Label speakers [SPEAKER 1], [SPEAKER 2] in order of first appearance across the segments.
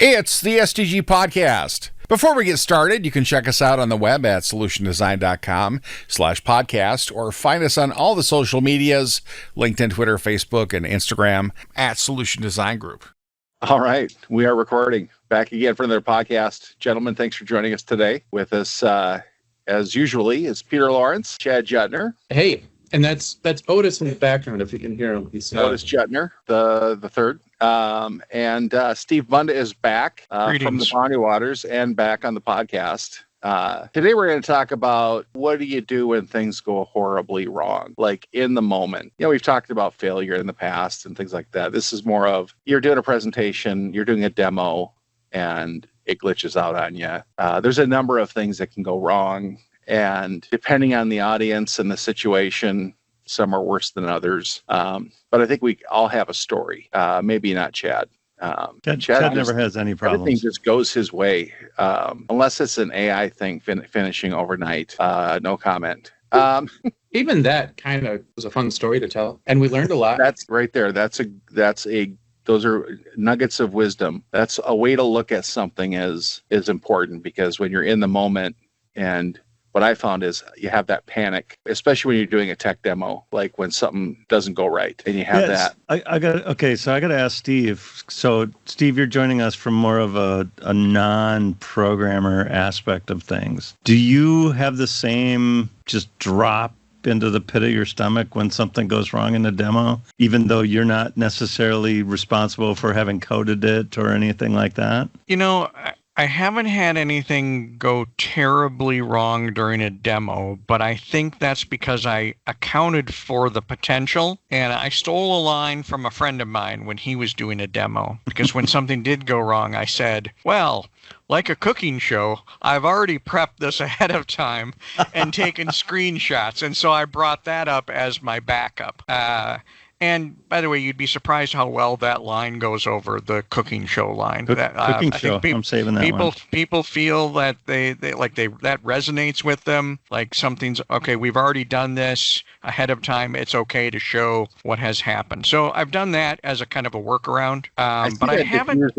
[SPEAKER 1] It's the SDG Podcast. Before we get started, you can check us out on the web at solutiondesign.com/podcast or find us on all the social medias, LinkedIn, Twitter, Facebook, and Instagram at Solution Design Group.
[SPEAKER 2] All right. We are recording. Back again for another podcast. Gentlemen, thanks for joining us today. With us, as usually, is Peter Lawrence, Chad Jutner.
[SPEAKER 3] Hey, and that's Otis in the background, if you can hear him. He's
[SPEAKER 2] Otis Jutner, the third. And Steve Bunda is back from the Boundary Waters and back on the podcast. Today we're going to talk about what do you do when things go horribly wrong, like in the moment. You know, we've talked about failure in the past and things like that. This is more of you're doing a presentation, you're doing a demo, and it glitches out on you. There's a number of things that can go wrong, and depending on the audience and the situation, some are worse than others. But I think we all have a story. Maybe not Chad.
[SPEAKER 4] Chad never has any problems.
[SPEAKER 2] Everything just goes his way. Unless it's an AI thing finishing overnight. No comment.
[SPEAKER 3] Even that kind of was a fun story to tell. And we learned a lot.
[SPEAKER 2] That's right there. Those are nuggets of wisdom. That's a way to look at something is important, because when you're in the moment, and what I found is you have that panic, especially when you're doing a tech demo, like when something doesn't go right and you have that.
[SPEAKER 4] I got to ask Steve. So Steve, you're joining us from more of a non-programmer aspect of things. Do you have the same just drop into the pit of your stomach when something goes wrong in a demo, even though you're not necessarily responsible for having coded it or anything like that?
[SPEAKER 5] You know, I haven't had anything go terribly wrong during a demo, but I think that's because I accounted for the potential, and I stole a line from a friend of mine when he was doing a demo. Because when something did go wrong, I said, well, like a cooking show, I've already prepped this ahead of time and taken screenshots, and so I brought that up as my backup. And by the way, you'd be surprised how well that line goes over, the cooking show line.
[SPEAKER 4] Cooking show. I'm saving that one.
[SPEAKER 5] People feel that that resonates with them. Like something's okay. We've already done this ahead of time. It's okay to show what has happened. So I've done that as a kind of a workaround. But I haven't.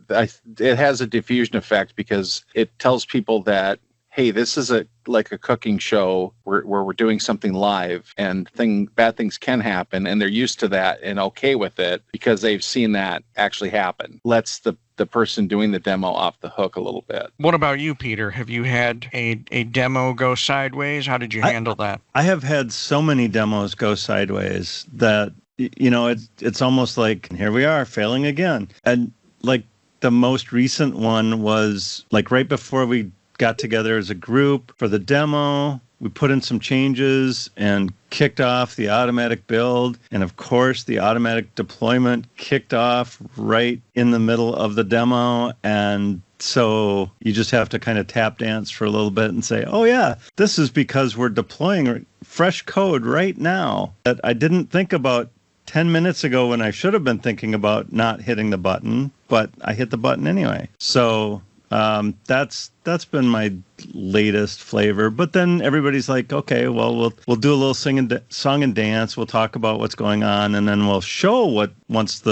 [SPEAKER 2] It has a diffusion effect because it tells people that, hey, this is like a cooking show where we're doing something live, and bad things can happen, and they're used to that and okay with it because they've seen that actually happen. Lets the person doing the demo off the hook a little bit.
[SPEAKER 5] What about you, Peter? Have you had a demo go sideways? How did you handle that?
[SPEAKER 4] I have had so many demos go sideways that, you know, it's almost like, here we are, failing again. And like the most recent one was like right before we got together as a group for the demo. We put in some changes and kicked off the automatic build. And of course, the automatic deployment kicked off right in the middle of the demo. And so you just have to kind of tap dance for a little bit and say, oh yeah, this is because we're deploying fresh code right now that I didn't think about 10 minutes ago when I should have been thinking about not hitting the button, but I hit the button anyway. So that's been my latest flavor. But then everybody's like, okay, well, we'll do a little song and dance. We'll talk about what's going on, and then we'll show what once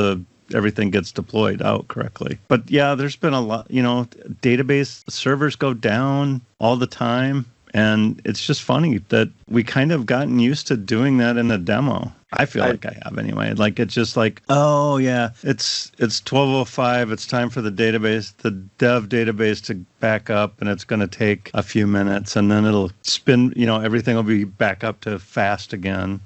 [SPEAKER 4] everything gets deployed out correctly. But yeah, there's been a lot. You know, database servers go down all the time. And it's just funny that we kind of gotten used to doing that in a demo. I feel like I have anyway. Like it's just like, oh yeah, it's 12:05. It's time for the dev database to back up, and it's going to take a few minutes, and then it'll spin. You know, everything will be back up to fast again.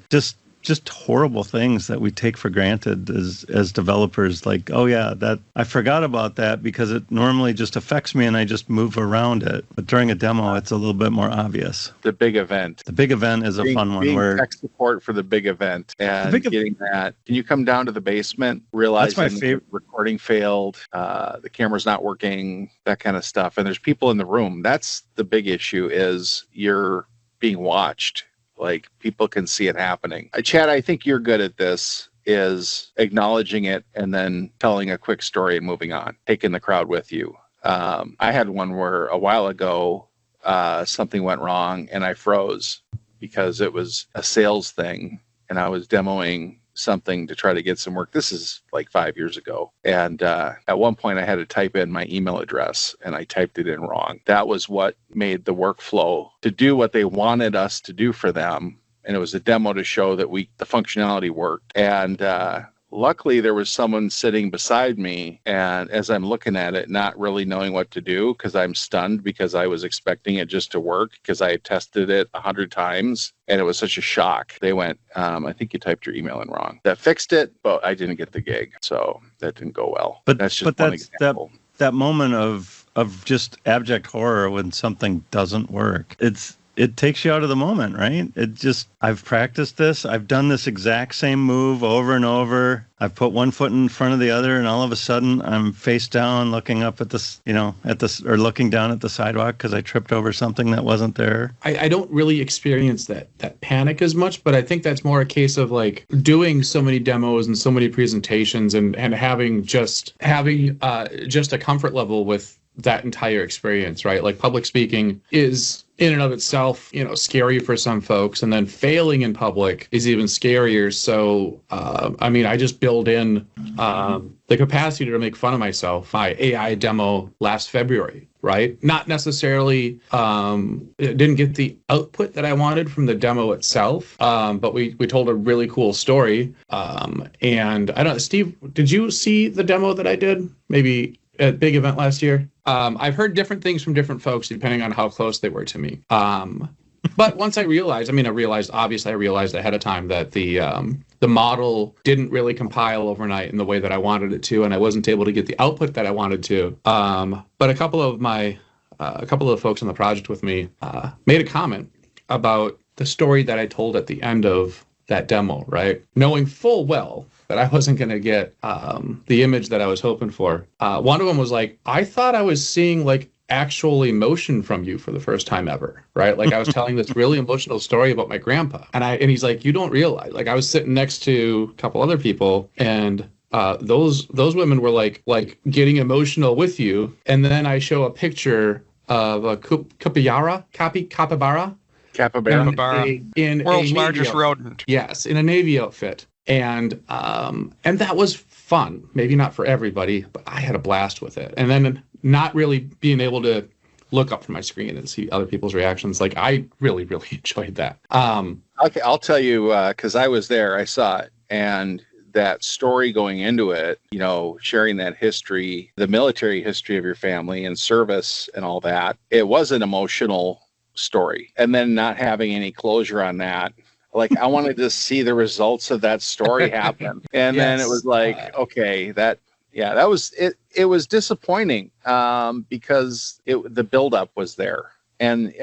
[SPEAKER 4] Just horrible things that we take for granted as developers. Like, oh yeah, that I forgot about that because it normally just affects me and I just move around it. But during a demo, it's a little bit more obvious.
[SPEAKER 2] The big event.
[SPEAKER 4] The big event is a fun one.
[SPEAKER 2] Being tech support for the big event and getting that. Can you come down to the basement, realizing
[SPEAKER 4] that's my favorite.
[SPEAKER 2] The recording failed, the camera's not working, that kind of stuff. And there's people in the room. That's the big issue, is you're being watched. Like, people can see it happening. Chad, I think you're good at this, is acknowledging it and then telling a quick story and moving on, taking the crowd with you. I had one where a while ago, something went wrong and I froze because it was a sales thing and I was demoing something to try to get some work. This is like 5 years ago. And at one point I had to type in my email address and I typed it in wrong. That was what made the workflow to do what they wanted us to do for them. And it was a demo to show that the functionality worked. And luckily, there was someone sitting beside me, and as I'm looking at it, not really knowing what to do because I'm stunned because I was expecting it just to work because I had tested it 100 times, and it was such a shock. They went, I think you typed your email in wrong. That fixed it, but I didn't get the gig, so that didn't go well.
[SPEAKER 4] But
[SPEAKER 2] that's just
[SPEAKER 4] one
[SPEAKER 2] that's example.
[SPEAKER 4] That moment of just abject horror when something doesn't work. It takes you out of the moment, right? I've practiced this. I've done this exact same move over and over. I've put one foot in front of the other, and all of a sudden I'm face down looking up at this, or looking down at the sidewalk because I tripped over something that wasn't there.
[SPEAKER 3] I don't really experience that panic as much, but I think that's more a case of like doing so many demos and so many presentations and having just a comfort level with that entire experience, right? Like public speaking is in and of itself, scary for some folks, and then failing in public is even scarier. So, I just build in the capacity to make fun of myself. My AI demo last February, right? Not necessarily, it didn't get the output that I wanted from the demo itself, but we told a really cool story. And I don't know, Steve, did you see the demo that I did? Maybe at big event last year. I've heard different things from different folks depending on how close they were to me. But once I realized ahead of time that the model didn't really compile overnight in the way that I wanted it to, and I wasn't able to get the output that I wanted to. But a couple of the folks on the project with me made a comment about the story that I told at the end of that demo, right? Knowing full well that I wasn't going to get the image that I was hoping for. One of them was like, I thought I was seeing like actual emotion from you for the first time ever, right? Like I was telling this really emotional story about my grandpa. And he's like, you don't realize, like I was sitting next to a couple other people and those women were like getting emotional with you. And then I show a picture of a capybara. In
[SPEAKER 5] world's largest rodent.
[SPEAKER 3] Yes, in a Navy outfit. And that was fun. Maybe not for everybody, but I had a blast with it. And then not really being able to look up from my screen and see other people's reactions. Like I really, really enjoyed that.
[SPEAKER 2] Okay, I'll tell you, because I was there, I saw it. And that story going into it, sharing that history, the military history of your family and service and all that, it was an emotional story. And then not having any closure on that. Like I wanted to see the results of that story happen. And then it was like, okay, that was it. It was disappointing because the buildup was there and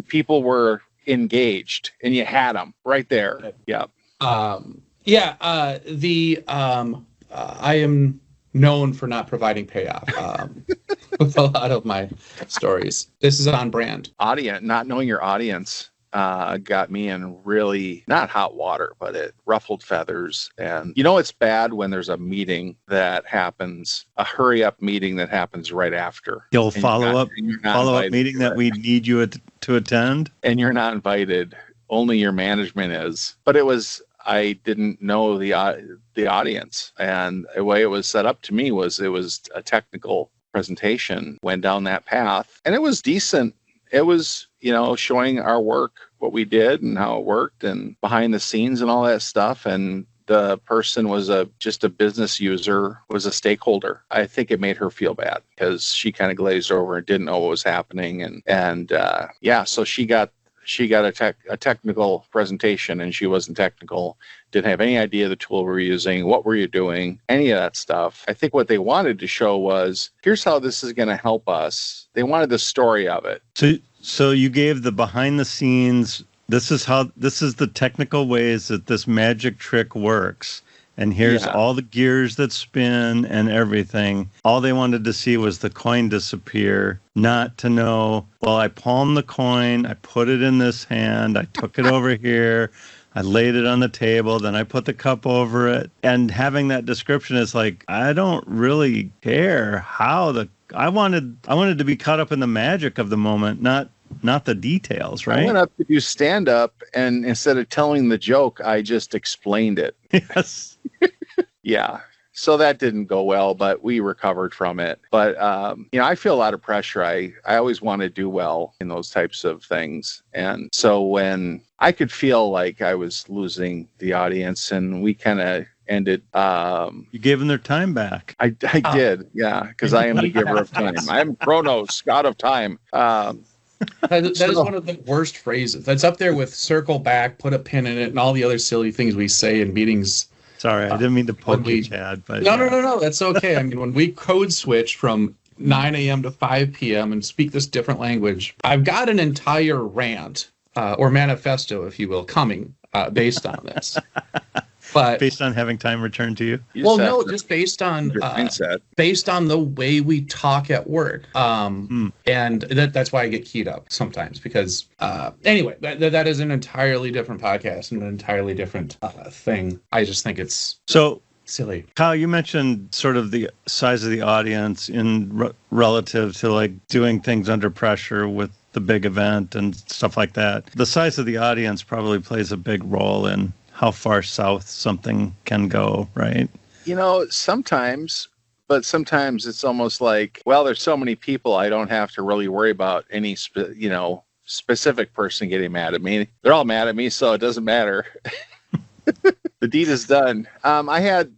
[SPEAKER 2] people were engaged and you had them right there. Yeah.
[SPEAKER 3] I am known for not providing payoff with a lot of my stories. This is on brand.
[SPEAKER 2] Not knowing your audience got me in really not hot water, but it ruffled feathers. And it's bad when there's a meeting that happens, a hurry up meeting that happens right after.
[SPEAKER 4] The old follow up meeting that we need you to attend,
[SPEAKER 2] and you're not invited. Only your management is. But I didn't know the audience, and the way it was set up to me was it was a technical presentation. Went down that path, and it was decent. It was, showing our work, what we did and how it worked and behind the scenes and all that stuff. And the person was just a business user, was a stakeholder. I think it made her feel bad because she kind of glazed over and didn't know what was happening. So she got a technical presentation and she wasn't technical, didn't have any idea the tool we were using, what were you doing, any of that stuff. I think what they wanted to show was, here's how this is going to help us. They wanted the story of it.
[SPEAKER 4] So you gave the behind the scenes, this is the technical ways that this magic trick works. And here's all the gears that spin and everything. All they wanted to see was the coin disappear, not to know, well, I palmed the coin, I put it in this hand, I took it over here, I laid it on the table, then I put the cup over it. And having that description is like, I don't really care how I wanted to be caught up in the magic of the moment, not not the details, right?
[SPEAKER 2] I went up to do stand-up, and instead of telling the joke, I just explained it.
[SPEAKER 4] Yes.
[SPEAKER 2] Yeah. So that didn't go well, but we recovered from it. But, I feel a lot of pressure. I always want to do well in those types of things. And so when I could feel like I was losing the audience, and we kind of ended.
[SPEAKER 4] You gave them their time back.
[SPEAKER 2] I did, yeah, because I am the giver of time. I am Chronos, god of time.
[SPEAKER 3] That is one of the worst phrases. That's up there with circle back, put a pin in it, and all the other silly things we say in meetings.
[SPEAKER 4] Sorry, I didn't mean to poke you, Chad. But
[SPEAKER 3] No. That's okay. I mean, when we code switch from 9 a.m. to 5 p.m. and speak this different language, I've got an entire rant or manifesto, if you will, coming based on this. But
[SPEAKER 4] based on having time returned to you?
[SPEAKER 3] Just based on the way we talk at work. And that's why I get keyed up sometimes because anyway, that is an entirely different podcast and an entirely different thing. I just think it's
[SPEAKER 4] so
[SPEAKER 3] silly.
[SPEAKER 4] Kyle, you mentioned sort of the size of the audience in relative to like doing things under pressure with the big event and stuff like that. The size of the audience probably plays a big role in how far south something can go, right?
[SPEAKER 2] Sometimes, but sometimes it's almost like, well, there's so many people, I don't have to really worry about any, specific person getting mad at me. They're all mad at me, so it doesn't matter. The deed is done. I had,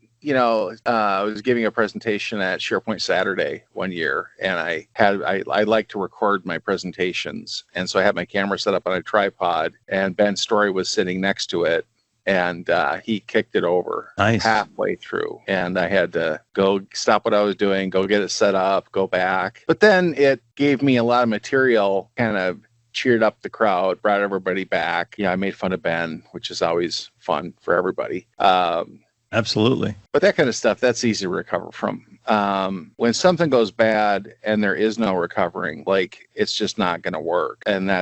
[SPEAKER 2] I was giving a presentation at SharePoint Saturday one year, and I like to record my presentations. And so I had my camera set up on a tripod, and Ben Story was sitting next to it. And he kicked it over halfway through. And I had to go stop what I was doing, go get it set up, go back. But then it gave me a lot of material, kind of cheered up the crowd, brought everybody back. I made fun of Ben, which is always fun for everybody.
[SPEAKER 4] Absolutely.
[SPEAKER 2] But that kind of stuff, that's easy to recover from. When something goes bad and there is no recovering, like it's just not going to work. And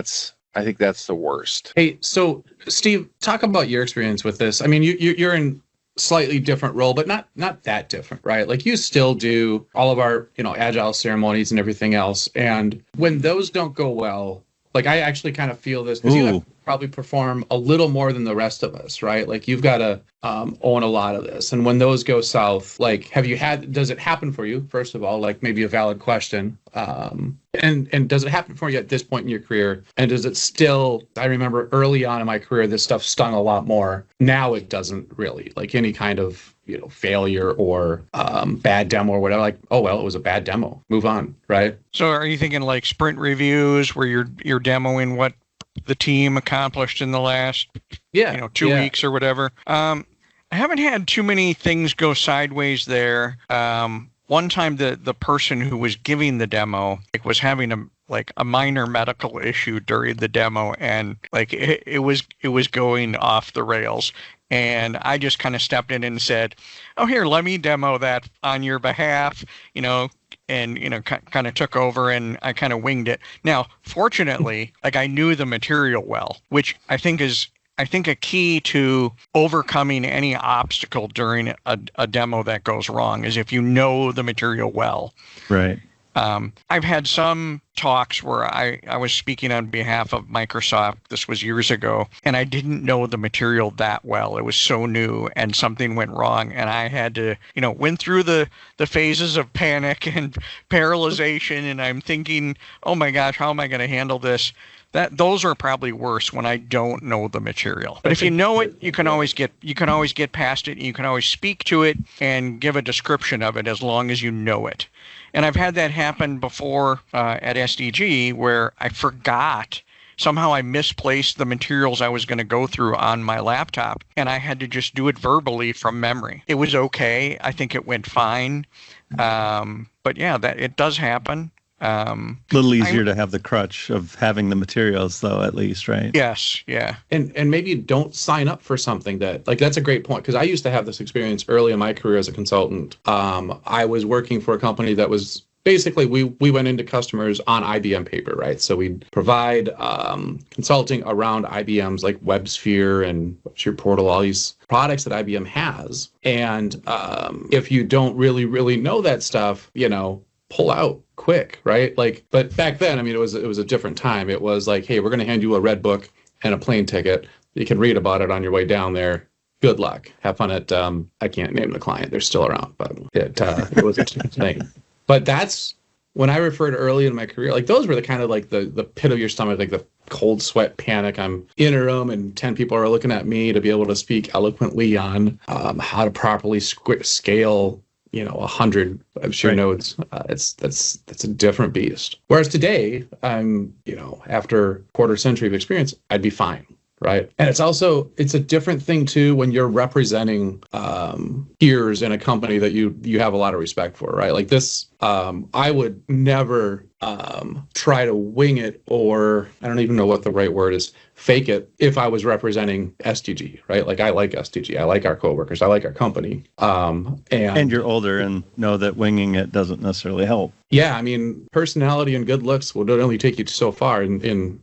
[SPEAKER 2] I think that's the worst.
[SPEAKER 3] Hey, so Steve, talk about your experience with this. I mean, you're in slightly different role, but not that different, right? Like you still do all of our, agile ceremonies and everything else. And when those don't go well, like I actually kind of feel this because you have to probably perform a little more than the rest of us, right? Like you've got to own a lot of this. And when those go south, like does it happen for you, first of all, like maybe a valid question. And does it happen for you at this point in your career? And does it still, I remember early on in my career, this stuff stung a lot more. Now it doesn't really, like any kind of, failure or bad demo or whatever, like, oh, well, it was a bad demo. Move on, right?
[SPEAKER 5] So are you thinking like sprint reviews where you're demoing what the team accomplished in the last 2 weeks or whatever? I haven't had too many things go sideways there. One time the person who was giving the demo was having a minor medical issue during the demo, and it was going off the rails. And I just kind of stepped in and said, "Oh, here, let me demo that on your behalf," and kind of took over, and I kind of winged it. Now, fortunately, I knew the material well, which I think a key to overcoming any obstacle during a demo that goes wrong is if you know the material well.
[SPEAKER 4] Right.
[SPEAKER 5] I've had some talks where I was speaking on behalf of Microsoft. This was years ago, and I didn't know the material that well. It was so new, and something went wrong, and I had to, went through the phases of panic and paralyzation, and I'm thinking, oh my gosh, how am I going to handle this? Those are probably worse when I don't know the material. But if you know it, you can always get past it. You can always speak to it and give a description of it as long as you know it. And I've had that happen before at SDG where I forgot. Somehow I misplaced the materials I was going to go through on my laptop, and I had to just do it verbally from memory. It was okay. I think it went fine. But yeah, it does happen.
[SPEAKER 4] A little easier to have the crutch of having the materials, though, at least, right?
[SPEAKER 5] Yes, yeah.
[SPEAKER 3] And maybe don't sign up for something that's a great point, because I used to have this experience early in my career as a consultant. I was working for a company that was basically, we went into customers on IBM paper, right? So we'd provide consulting around IBM's like WebSphere and WebSphere Portal, all these products that IBM has. And if you don't really, really know that stuff, pull out quick, right? Like, but back then, I mean, it was a different time. It was like, hey, we're going to hand you a red book and a plane ticket. You can read about it on your way down there. Good luck. Have fun at, I can't name the client. They're still around, but it was a thing. But that's when I referred early in my career, like those were the kind of like the pit of your stomach, like the cold sweat panic. I'm in a room and 10 people are looking at me to be able to speak eloquently on how to properly scale, 100, I'm sure nodes. That's a different beast. Whereas today, I'm, after a quarter century of experience, I'd be fine. Right. And it's a different thing, too, when you're representing peers in a company that you have a lot of respect for. Right. Like this, I would never try to wing it, or I don't even know what the right word is, fake it if I was representing SDG. Right. Like I like SDG. I like our coworkers. I like our company. And
[SPEAKER 4] you're older and know that winging it doesn't necessarily help.
[SPEAKER 3] Yeah. I mean, personality and good looks will only take you so far in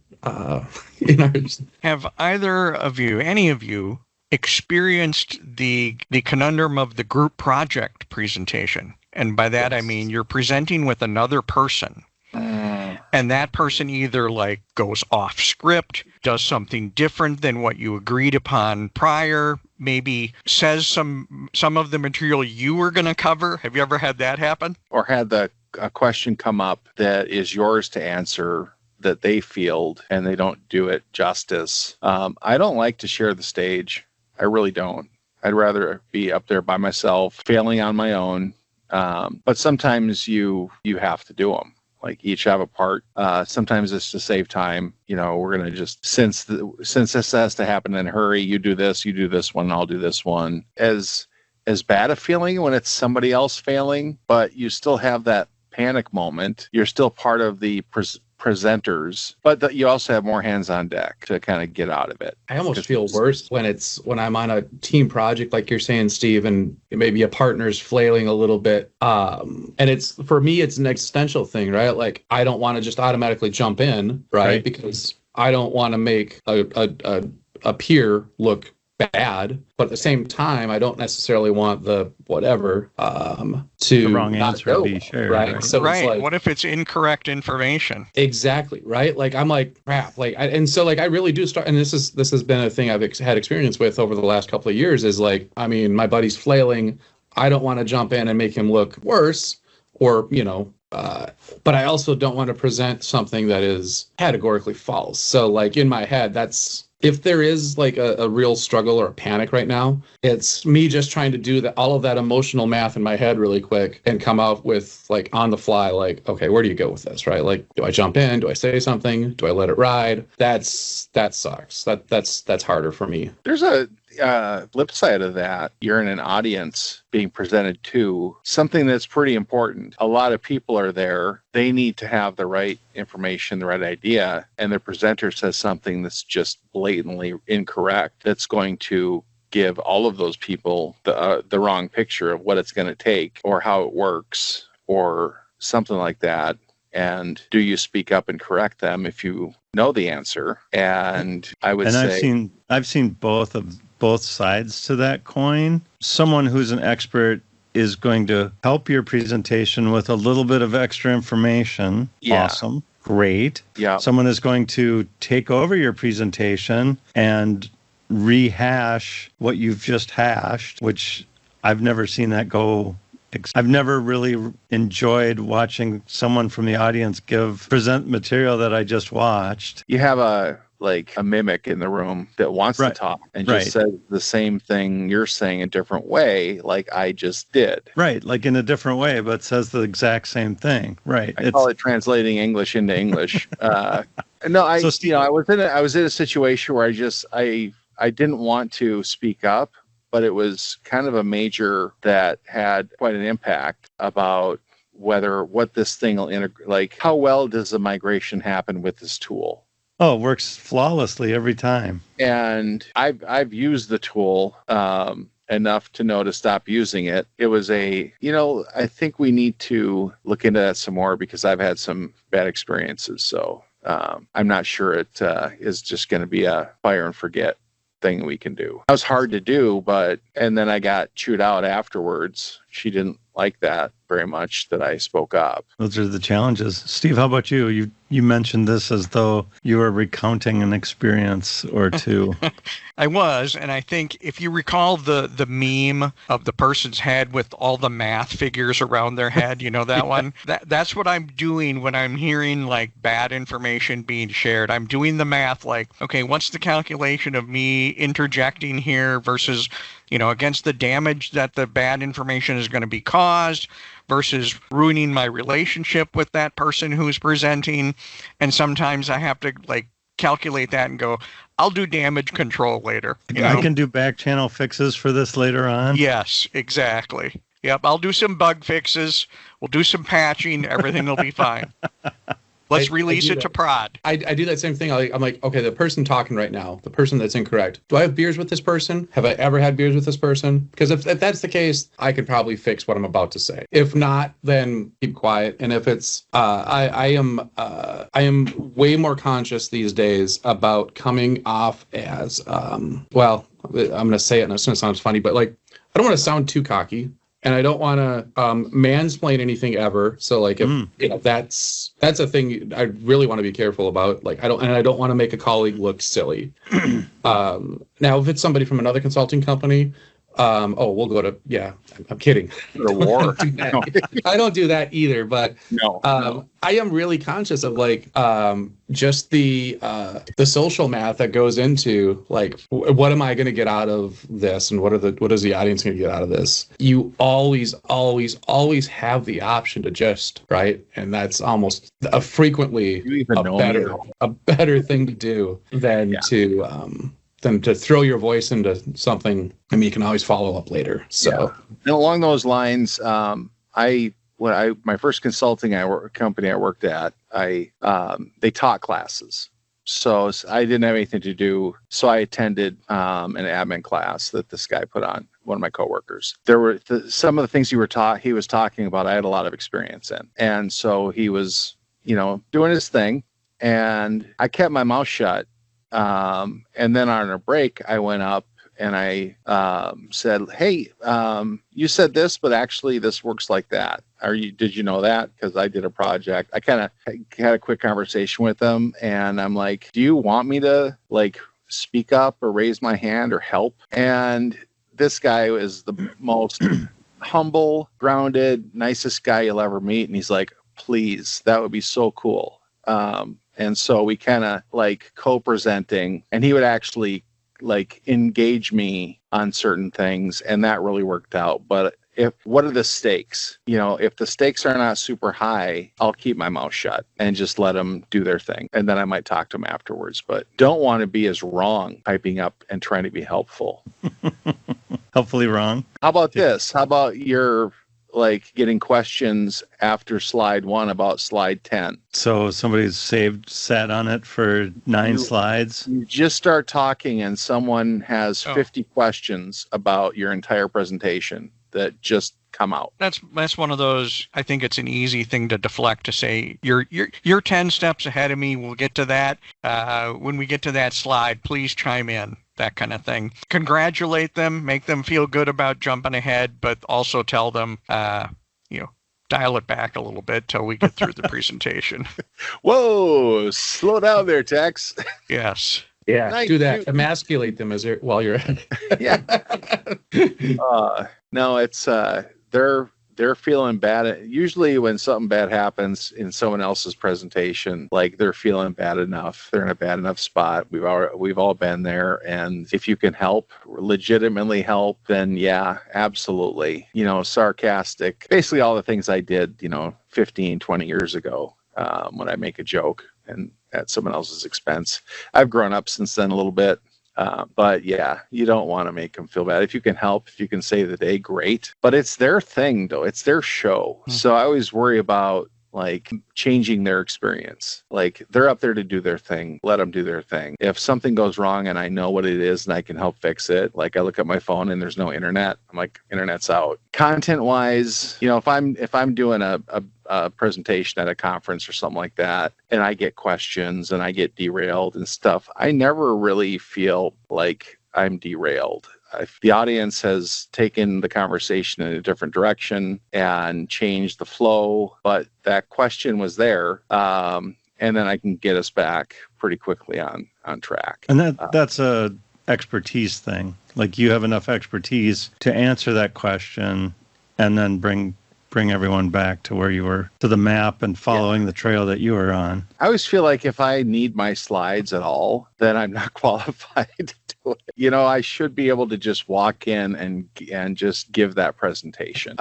[SPEAKER 5] Have either of you, any of you, experienced the conundrum of the group project presentation? And by that, I mean you're presenting with another person. And that person either like goes off script, does something different than what you agreed upon prior, maybe says some of the material you were going to cover. Have you ever had that happen?
[SPEAKER 2] Or had a question come up that is yours to answer that they field and they don't do it justice. I don't like to share the stage. I really don't. I'd rather be up there by myself, failing on my own. But sometimes you have to do them. Like each have a part. Sometimes it's to save time. We're going to just, since this has to happen in a hurry, you do this one, I'll do this one. As bad a feeling when it's somebody else failing, but you still have that panic moment. You're still part of the presenters, but you also have more hands on deck to kind of get out of it.
[SPEAKER 3] I almost feel worse when I'm on a team project, like you're saying, Steve, and maybe a partner's flailing a little bit. And for me, it's an existential thing, right? Like I don't want to just automatically jump in, right? Because I don't want to make a peer look bad, but at the same time, I don't necessarily want the whatever to
[SPEAKER 4] the wrong answer to be shared,
[SPEAKER 3] right? So
[SPEAKER 5] right.
[SPEAKER 3] It's like,
[SPEAKER 5] what if it's incorrect information?
[SPEAKER 3] Exactly, right? Like I'm like crap, like I really do start, and this has been a thing I've had experience with over the last couple of years. Is like, I mean, my buddy's flailing. I don't want to jump in and make him look worse, or but I also don't want to present something that is categorically false. So like in my head, that's. If there is like a real struggle or a panic right now, it's me just trying to do all of that emotional math in my head really quick and come out with like on the fly, like, okay, where do you go with this, right? Like, do I jump in? Do I say something? Do I let it ride? That sucks. That's harder for me.
[SPEAKER 2] There's a flip side of that. You're in an audience being presented to something that's pretty important. A lot of people are there. They need to have the right information, the right idea, and the presenter says something that's just blatantly incorrect. That's going to give all of those people the wrong picture of what it's going to take or how it works or something like that. And do you speak up and correct them if you know the answer? And I would say
[SPEAKER 4] I've seen both sides to that coin. Someone who's an expert is going to help your presentation with a little bit of extra information.
[SPEAKER 2] Yeah.
[SPEAKER 4] Awesome. Great.
[SPEAKER 2] Yeah.
[SPEAKER 4] Someone is going to take over your presentation and rehash what you've just hashed, which I've never seen that go. I've never really enjoyed watching someone from the audience present material that I just watched.
[SPEAKER 2] You have a mimic in the room that wants to talk and just says the same thing you're saying a different way, like I just did.
[SPEAKER 4] Right, like in a different way, but says the exact same thing. Right.
[SPEAKER 2] I call it translating English into English. No, I was in a situation where I didn't want to speak up, but it was kind of a major that had quite an impact about what this thing will integrate. Like, how well does the migration happen with this tool?
[SPEAKER 4] Oh, it works flawlessly every time.
[SPEAKER 2] And I've used the tool enough to know to stop using it. It was I think we need to look into that some more because I've had some bad experiences. So I'm not sure it is just going to be a fire and forget thing we can do. That was hard to do, and then I got chewed out afterwards she didn't like that very much that I spoke up.
[SPEAKER 4] Those are the challenges. Steve, how about you? You mentioned this as though you were recounting an experience or two.
[SPEAKER 5] I was, and I think if you recall the meme of the person's head with all the math figures around their head, you know that one? That's what I'm doing when I'm hearing like bad information being shared. I'm doing the math like, okay, what's the calculation of me interjecting here versus, against the damage that the bad information is going to be caused versus ruining my relationship with that person who's presenting. And sometimes I have to like calculate that and go, I'll do damage control later.
[SPEAKER 4] I can do back channel fixes for this later on.
[SPEAKER 5] Yes, exactly. Yep, I'll do some bug fixes. We'll do some patching. Everything will be fine. Let's release it to prod.
[SPEAKER 3] I do that same thing. I'm like, okay, the person talking right now, the person that's incorrect. Do I have beers with this person? Have I ever had beers with this person? Because if that's the case, I could probably fix what I'm about to say. If not, then keep quiet. And if it's, I am way more conscious these days about coming off as, well, I'm going to say it and it's going to sound funny, but like, I don't want to sound too cocky. And I don't want to mansplain anything ever. So like, if that's a thing I really want to be careful about. Like I don't want to make a colleague look silly. Now, if it's somebody from another consulting company, we'll go to, I'm kidding.
[SPEAKER 2] The war.
[SPEAKER 3] I don't do that either, but
[SPEAKER 2] no.
[SPEAKER 3] I am really conscious of like just the social math that goes into like what am I going to get out of this and what is the audience going to get out of this? You always have the option to just, right? And that's almost frequently a better thing to do than to throw your voice into something. I mean, you can always follow up later. So,
[SPEAKER 2] and along those lines, my first consulting company I worked at, they taught classes. So I didn't have anything to do. So I attended an admin class that this guy put on, one of my coworkers. There were some of the things he was talking about, I had a lot of experience in. And so he was, doing his thing, and I kept my mouth shut. And then on a break, I went up and I said, "Hey, you said this, but actually this works like that. Did you know that? Because I did a project." I kind of had a quick conversation with him, and I'm like, "Do you want me to like speak up or raise my hand or help?" And this guy was the most humble, grounded, nicest guy you'll ever meet, and he's like, "Please, that would be so cool." And so we kind of like co-presenting, and he would actually like engage me on certain things, and that really worked out. But what are the stakes? If the stakes are not super high, I'll keep my mouth shut and just let them do their thing. And then I might talk to them afterwards, but don't want to be as wrong, piping up and trying to be helpful.
[SPEAKER 4] Hopefully wrong.
[SPEAKER 2] How about this? How about your like getting questions after slide 1 about slide 10?
[SPEAKER 4] So somebody's sat on it for 9 slides.
[SPEAKER 2] You just start talking and someone has 50 questions about your entire presentation that just come out.
[SPEAKER 5] That's one of those. I think it's an easy thing to deflect, to say you're 10 steps ahead of me. We'll get to that. When we get to that slide, please chime in. That kind of thing. Congratulate them, make them feel good about jumping ahead, but also tell them, dial it back a little bit till we get through the presentation.
[SPEAKER 2] Whoa, slow down there, Tex.
[SPEAKER 5] Yes.
[SPEAKER 3] Yeah, nice. Do that. Emasculate them while you're at it.
[SPEAKER 2] Yeah. No, it's they're feeling bad. Usually when something bad happens in someone else's presentation, like they're feeling bad enough. They're in a bad enough spot. We've all been there. And if you can help, legitimately help, then yeah, absolutely. Sarcastic, basically all the things I did, 15, 20 years ago, when I make a joke and at someone else's expense. I've grown up since then a little bit. But yeah, you don't want to make them feel bad. If you can help, if you can save the day, great. But it's their thing, though. It's their show. Mm-hmm. So I always worry about like changing their experience. Like they're up there to do their thing. Let them do their thing. If something goes wrong and I know what it is and I can help fix it, like I look at my phone and there's no internet, I'm like, internet's out. Content wise, if I'm doing a presentation at a conference or something like that, and I get questions and I get derailed and stuff, I never really feel like I'm derailed. if the audience has taken the conversation in a different direction and changed the flow, but that question was there, and then I can get us back pretty quickly on track.
[SPEAKER 4] And that's a expertise thing. Like, you have enough expertise to answer that question and then bring everyone back to where you were, to the map and following the trail that you were on.
[SPEAKER 2] I always feel like if I need my slides at all, then I'm not qualified to do it. I should be able to just walk in and just give that presentation.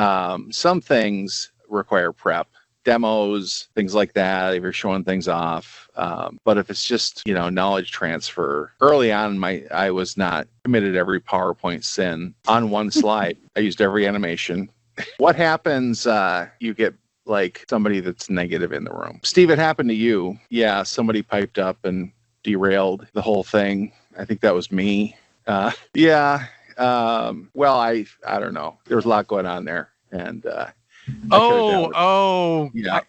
[SPEAKER 2] Some things require prep, demos, things like that, if you're showing things off. But if it's just, knowledge transfer, early on, I was not committed every PowerPoint sin on one slide. I used every animation. What happens, you get like somebody that's negative in the room? Steve, it happened to you. Yeah, somebody piped up and derailed the whole thing. I think that was me. Well, I don't know. There was a lot going on there. And
[SPEAKER 5] yeah.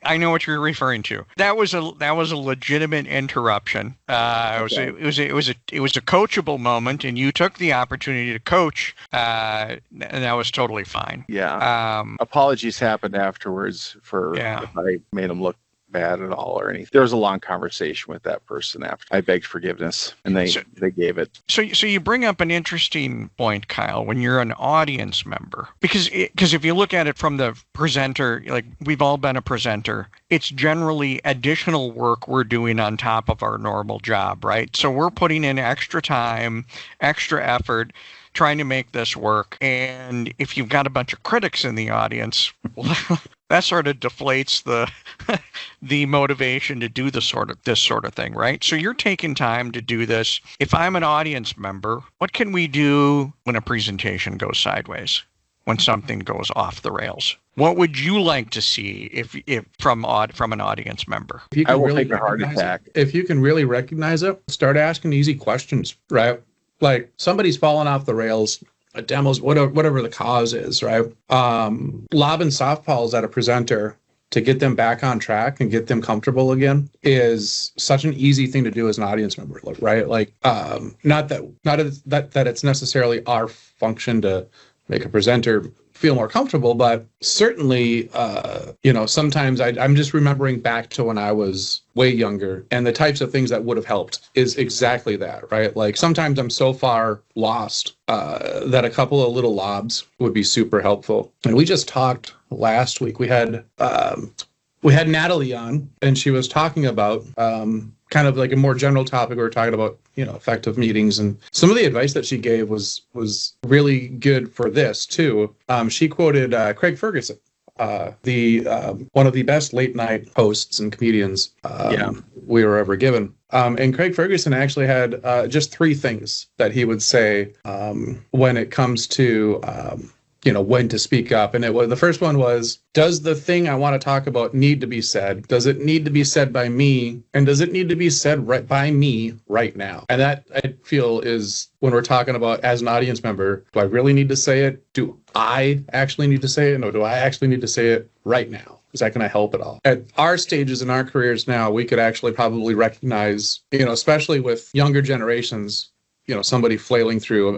[SPEAKER 5] I know what you're referring to. That was a legitimate interruption. It was a coachable moment, and you took the opportunity to coach, and that was totally fine.
[SPEAKER 2] Yeah. Apologies happened afterwards if I made them look bad at all or anything. There was a long conversation with that person after I begged forgiveness, and they gave it.
[SPEAKER 5] So you bring up an interesting point, Kyle, when you're an audience member, because if you look at it from the presenter, like, we've all been a presenter, it's generally additional work we're doing on top of our normal job, right? So we're putting in extra time, extra effort, trying to make this work. And if you've got a bunch of critics in the audience, that sort of deflates the motivation to do this sort of thing, right? So you're taking time to do this. If I'm an audience member, what can we do when a presentation goes sideways, when something goes off the rails? What would you like to see if from an audience member?
[SPEAKER 2] I will take a heart attack.
[SPEAKER 3] If you can really recognize it, start asking easy questions, right? Like, somebody's fallen off the rails, demos, whatever the cause is, right? Lobbing softballs at a presenter to get them back on track and get them comfortable again is such an easy thing to do as an audience member, right? Like, not that it's necessarily our function to make a presenter feel more comfortable, but certainly, sometimes I'm just remembering back to when I was way younger, and the types of things that would have helped is exactly that, right? Like, sometimes I'm so far lost that a couple of little lobs would be super helpful. And we just talked last week. We had Natalie on, and she was talking about kind of like a more general topic. We were talking about, effective meetings, and some of the advice that she gave was really good for this too. She quoted Craig Ferguson, one of the best late night hosts and comedians we were ever given. And Craig Ferguson actually had just 3 things that he would say when it comes to when to speak up. And the first one was, does the thing I want to talk about need to be said? Does it need to be said by me? And does it need to be said by me right now? And that, I feel, is when we're talking about, as an audience member, do I really need to say it? Do I actually need to say it? No, do I actually need to say it right now? Is that going to help at all? At our stages in our careers now, we could actually probably recognize, especially with younger generations, somebody flailing through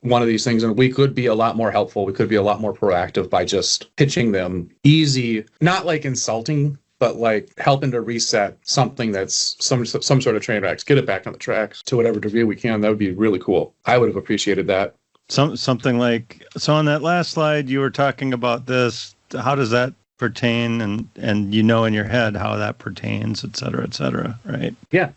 [SPEAKER 3] one of these things, and we could be a lot more helpful. We could be a lot more proactive by just pitching them easy, not like insulting, but like helping to reset something that's some sort of train wrecks, get it back on the tracks to whatever degree we can. That would be really cool. I would have appreciated that.
[SPEAKER 4] Something like, so on that last slide, you were talking about this. How does that pertain? And in your head how that pertains, et cetera, right?
[SPEAKER 2] Yeah.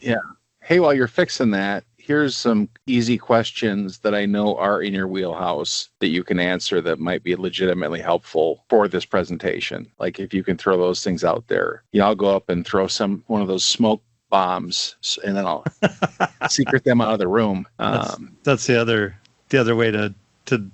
[SPEAKER 2] Hey, while you're fixing that, here's some easy questions that I know are in your wheelhouse that you can answer that might be legitimately helpful for this presentation. Like, if you can throw those things out there. I'll go up and throw one of those smoke bombs, and then I'll secret them out of the room.
[SPEAKER 4] That's the other way to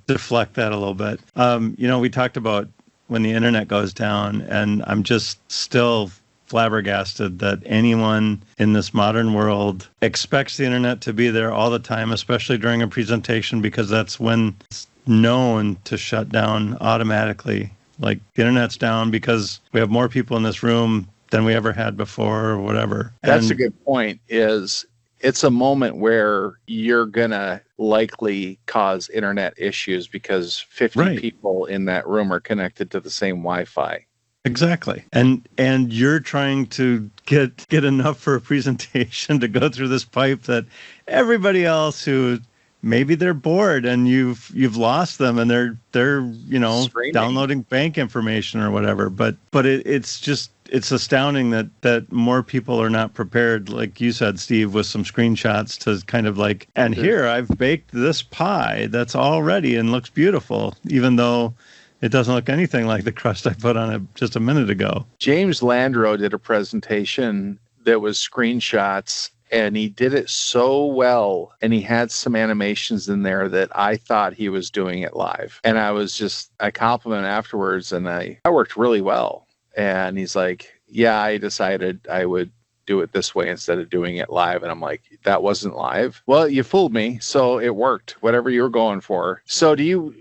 [SPEAKER 4] deflect that a little bit. We talked about when the internet goes down, and I'm just still flabbergasted that anyone in this modern world expects the internet to be there all the time, especially during a presentation, because that's when it's known to shut down automatically. Like, the internet's down because we have more people in this room than we ever had before, or whatever.
[SPEAKER 2] That's a good point. It's a moment where you're gonna likely cause internet issues because 50 people in that room are connected to the same Wi-Fi.
[SPEAKER 4] Exactly. And you're trying to get enough for a presentation to go through this pipe that everybody else who maybe they're bored and you've lost them and they're
[SPEAKER 2] Screaming.
[SPEAKER 4] downloading bank information or whatever. But it's astounding that more people are not prepared, like you said, Steve, with some screenshots to kind of like, and here I've baked this pie that's all ready and looks beautiful, even though it doesn't look anything like the crust I put on it just a minute ago.
[SPEAKER 2] James Landreau did a presentation that was screenshots, and he did it so well, and he had some animations in there that I thought he was doing it live. And I complimented afterwards, and I worked really well. And he's like, yeah, I decided I would do it this way instead of doing it live. And I'm like, that wasn't live? Well, you fooled me, so it worked, whatever you were going for. So do you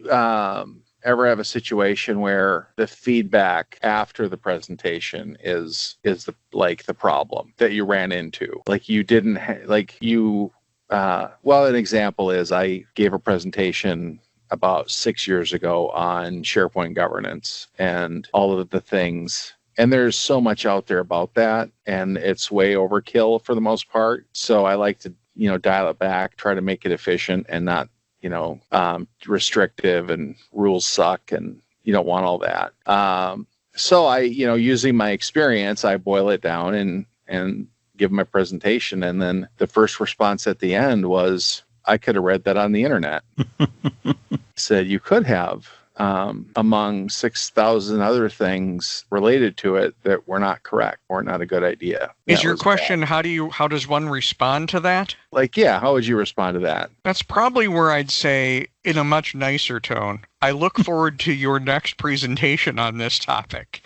[SPEAKER 2] ever have a situation where the feedback after the presentation is the problem that you ran into? Like you didn't an example is I gave a presentation about 6 years ago on SharePoint governance and all of the things. And there's so much out there about that, and it's way overkill for the most part. So I like to, dial it back, try to make it efficient and not restrictive, and rules suck, and you don't want all that. So I, using my experience, I boil it down and give them a presentation. And then the first response at the end was, I could have read that on the internet. Said you could have, among 6,000 other things related to it that were not correct or not a good idea.
[SPEAKER 5] Is your question, how does one respond to that?
[SPEAKER 2] Like, yeah, how would you respond to that?
[SPEAKER 5] That's probably where I'd say, in a much nicer tone, I look forward to your next presentation on this topic.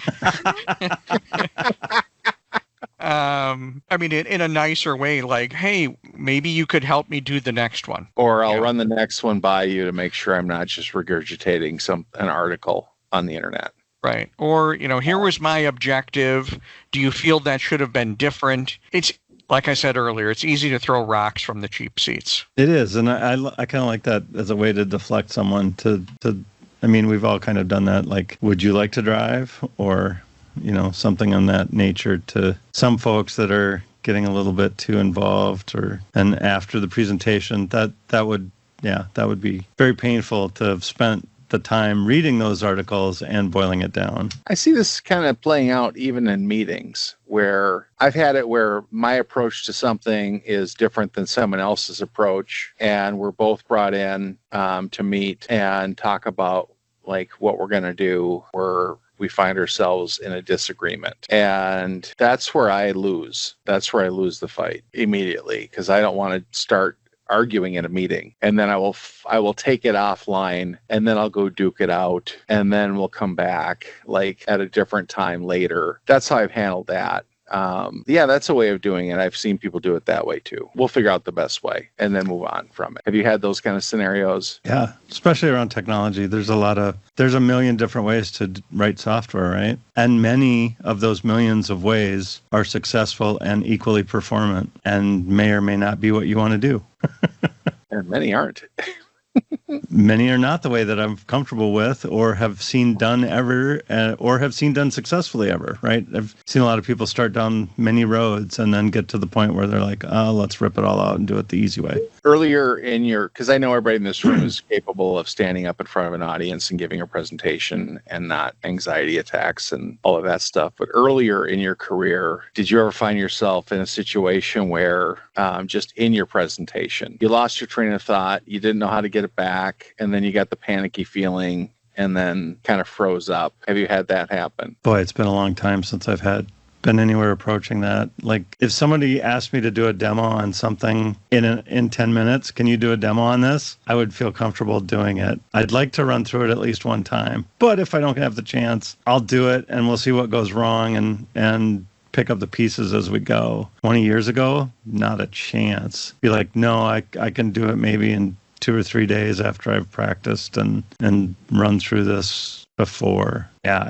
[SPEAKER 5] In a nicer way, like, hey, maybe you could help me do the next one.
[SPEAKER 2] Or I'll run the next one by you to make sure I'm not just regurgitating an article on the internet.
[SPEAKER 5] Right. Or, here was my objective. Do you feel that should have been different? It's, like I said earlier, it's easy to throw rocks from the cheap seats.
[SPEAKER 4] It is. And I kind of like that as a way to deflect someone we've all kind of done that. Like, would you like to drive? Or something on that nature to some folks that are getting a little bit too involved, and after the presentation, that would be very painful to have spent the time reading those articles and boiling it down.
[SPEAKER 2] I see this kind of playing out even in meetings where I've had it where my approach to something is different than someone else's approach, and we're both brought in to meet and talk about like what we're going to do, where we find ourselves in a disagreement. And that's where I lose. That's where I lose the fight immediately, because I don't want to start arguing in a meeting. And then I will take it offline, and then I'll go duke it out, and then we'll come back like at a different time later. That's how I've handled that. That's a way of doing it. I've seen people do it that way too. We'll figure out the best way and then move on from it. Have you had those kind of scenarios?
[SPEAKER 4] Yeah, especially around technology. There's a million different ways to write software, right? And many of those millions of ways are successful and equally performant, and may or may not be what you want to do.
[SPEAKER 2] And many aren't.
[SPEAKER 4] Many are not the way that I'm comfortable with, or have seen done ever, or have seen done successfully ever, right? I've seen a lot of people start down many roads and then get to the point where they're like, oh, let's rip it all out and do it the easy way.
[SPEAKER 2] Earlier because I know everybody in this room is capable of standing up in front of an audience and giving a presentation and not anxiety attacks and all of that stuff. But earlier in your career, did you ever find yourself in a situation where just in your presentation, you lost your train of thought, you didn't know how to get it back, and then you got the panicky feeling and then kind of froze up? Have you had that happen?
[SPEAKER 4] Boy, it's been a long time since I've been anywhere approaching that. Like, if somebody asked me to do a demo on something in 10 minutes, can you do a demo on this? I would feel comfortable doing it. I'd like to run through it at least one time. But if I don't have the chance, I'll do it, and we'll see what goes wrong and pick up the pieces as we go. 20 years ago, not a chance. Be like, no, I can do it maybe in 2 or 3 days after I've practiced and run through this before. Yeah,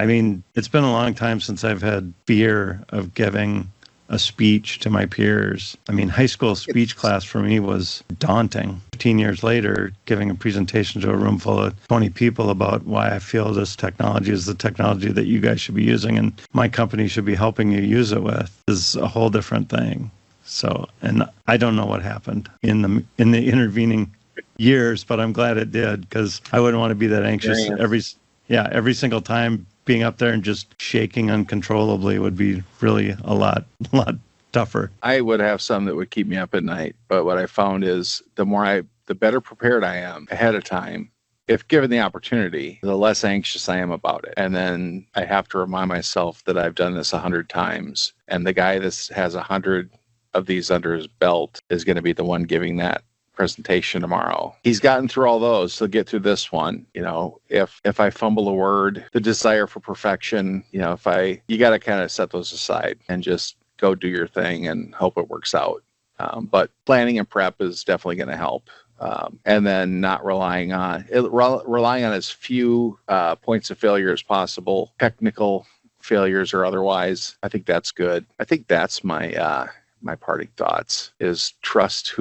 [SPEAKER 4] it's been a long time since I've had fear of giving a speech to my peers. I mean, high school speech class for me was daunting. 15 years later, giving a presentation to a room full of 20 people about why I feel this technology is the technology that you guys should be using and my company should be helping you use it with is a whole different thing. So, and I don't know what happened in the intervening years, but I'm glad it did, because I wouldn't want to be that anxious every single time. Being up there and just shaking uncontrollably would be really a lot tougher.
[SPEAKER 2] I would have some that would keep me up at night, but what I found is the better prepared I am ahead of time, if given the opportunity, the less anxious I am about it. And then I have to remind myself that I've done this 100 times, and the guy that has 100 of these under his belt is going to be the one giving that presentation tomorrow. He's gotten through all those, so get through this one. If I fumble a word, the desire for perfection, you got to kind of set those aside and just go do your thing and hope it works out. But planning and prep is definitely going to help. And then not relying on as few points of failure as possible, technical failures or otherwise. I think that's good. I think that's my parting thoughts is trust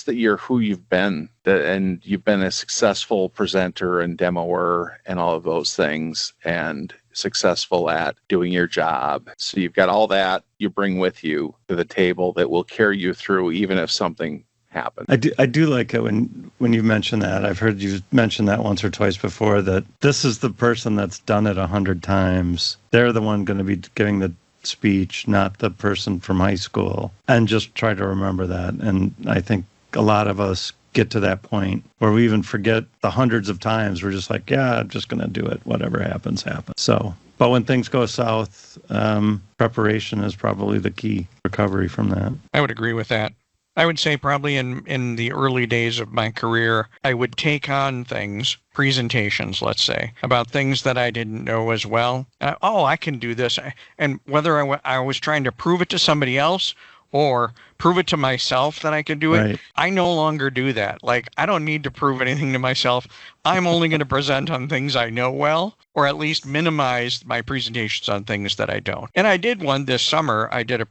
[SPEAKER 2] that you're who you've been, and you've been a successful presenter and demoer and all of those things, and successful at doing your job. So you've got all that you bring with you to the table that will carry you through even if something happens.
[SPEAKER 4] I do like it when you mention that. I've heard you mention that once or twice before, that this is the person that's done it 100 times. They're the one going to be giving the speech, not the person from high school, and just try to remember that. And I think a lot of us get to that point where we even forget the hundreds of times. We're just like, yeah, I'm just going to do it. Whatever happens, happens. So, but when things go south, preparation is probably the key recovery from that.
[SPEAKER 5] I would agree with that. I would say probably in the early days of my career, I would take on presentations, let's say, about things that I didn't know as well. I can do this. And whether I was trying to prove it to somebody else or prove it to myself that I could do it, right. I no longer do that. Like, I don't need to prove anything to myself. I'm only going to present on things I know well, or at least minimize my presentations on things that I don't. And I did one this summer. I did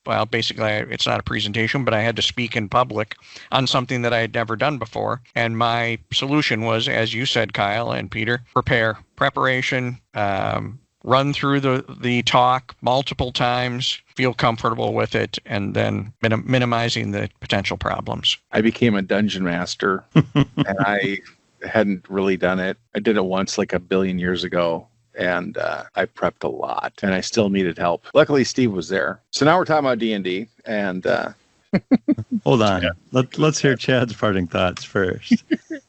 [SPEAKER 5] well, basically, it's not a presentation, but I had to speak in public on something that I had never done before. And my solution was, as you said, Kyle and Peter, preparation, run through the talk multiple times, feel comfortable with it, and then minimizing the potential problems.
[SPEAKER 2] I became a dungeon master, and I hadn't really done it. I did it once like a billion years ago. And I prepped a lot, and I still needed help. Luckily, Steve was there. So now we're talking about D&D, and
[SPEAKER 4] hold on. Yeah. Let's hear Chad's parting thoughts first.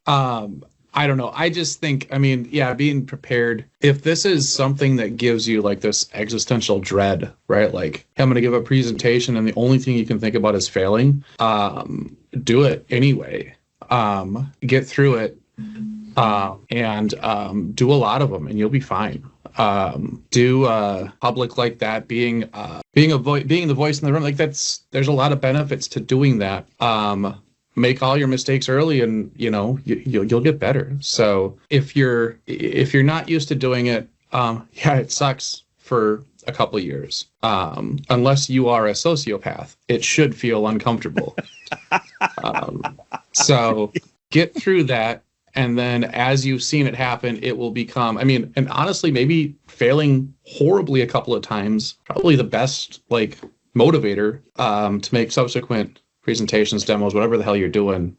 [SPEAKER 3] I don't know. I just think, being prepared. If this is something that gives you like this existential dread, right? Like, hey, I'm going to give a presentation, and the only thing you can think about is failing. Do it anyway. Get through it. And do a lot of them, and you'll be fine. Do public like that, being the voice in the room, like there's a lot of benefits to doing that. Make all your mistakes early, and you'll get better. So if you're not used to doing it, it sucks for a couple of years. Unless you are a sociopath, it should feel uncomfortable. So get through that. And then as you've seen it happen, it will become, and honestly, maybe failing horribly a couple of times, probably the best motivator to make subsequent presentations, demos, whatever the hell you're doing,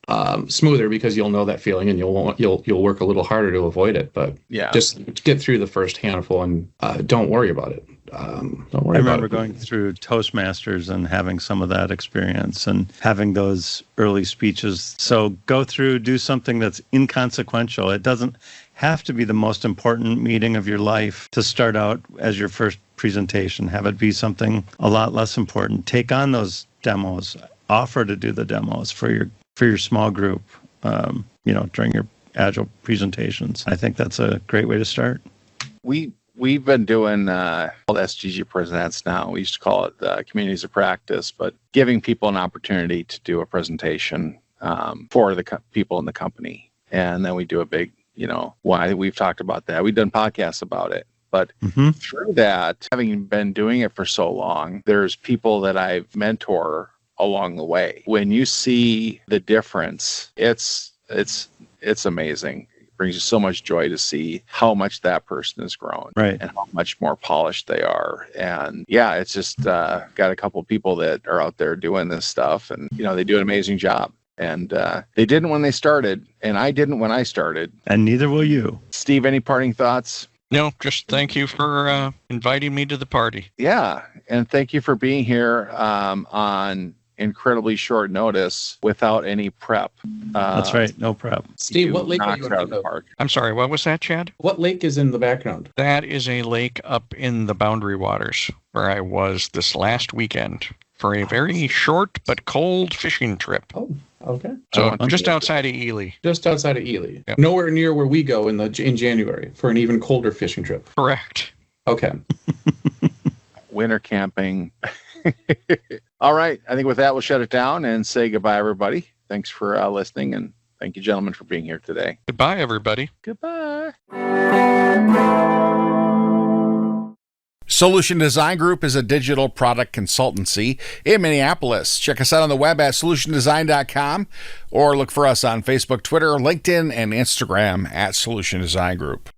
[SPEAKER 3] smoother, because you'll know that feeling and you'll work a little harder to avoid it. But yeah, just get through the first handful and don't worry about it.
[SPEAKER 4] I remember going through Toastmasters and having some of that experience and having those early speeches. So go through, do something that's inconsequential. It doesn't have to be the most important meeting of your life to start out as your first presentation. Have it be something a lot less important. Take on those demos. Offer to do the demos for your small group, during your Agile presentations. I think that's a great way to start.
[SPEAKER 2] We've been doing called SGG Presents now. We used to call it Communities of Practice, but giving people an opportunity to do a presentation for the people in the company. And then we do a big, why we've talked about that. We've done podcasts about it. But through that, having been doing it for so long, there's people that I mentor along the way. When you see the difference, it's amazing. It brings you so much joy to see how much that person has grown,
[SPEAKER 4] right,
[SPEAKER 2] and how much more polished they are. And yeah, it's just got a couple of people that are out there doing this stuff, and they do an amazing job. And they didn't when they started, and I didn't when I started.
[SPEAKER 4] And neither will you.
[SPEAKER 2] Steve, any parting thoughts?
[SPEAKER 5] No, just thank you for inviting me to the party.
[SPEAKER 2] Yeah, and thank you for being here on incredibly short notice without any prep.
[SPEAKER 4] That's right, no prep.
[SPEAKER 3] Steve, what lake are you in?
[SPEAKER 5] I'm sorry, what was that, Chad?
[SPEAKER 3] What lake is in the background?
[SPEAKER 5] That is a lake up in the Boundary Waters, where I was this last weekend for a very short but cold fishing trip.
[SPEAKER 3] Oh, okay.
[SPEAKER 5] So just outside of Ely.
[SPEAKER 3] Just outside of Ely.
[SPEAKER 5] Yep.
[SPEAKER 3] Nowhere near where we go in January for an even colder fishing trip.
[SPEAKER 5] Correct.
[SPEAKER 3] Okay.
[SPEAKER 2] Winter camping. All right. I think with that, we'll shut it down and say goodbye, everybody. Thanks for listening, and thank you, gentlemen, for being here today.
[SPEAKER 5] Goodbye, everybody.
[SPEAKER 2] Goodbye.
[SPEAKER 1] Solution Design Group is a digital product consultancy in Minneapolis. Check us out on the web at solutiondesign.com or look for us on Facebook, Twitter, LinkedIn, and Instagram at Solution Design Group.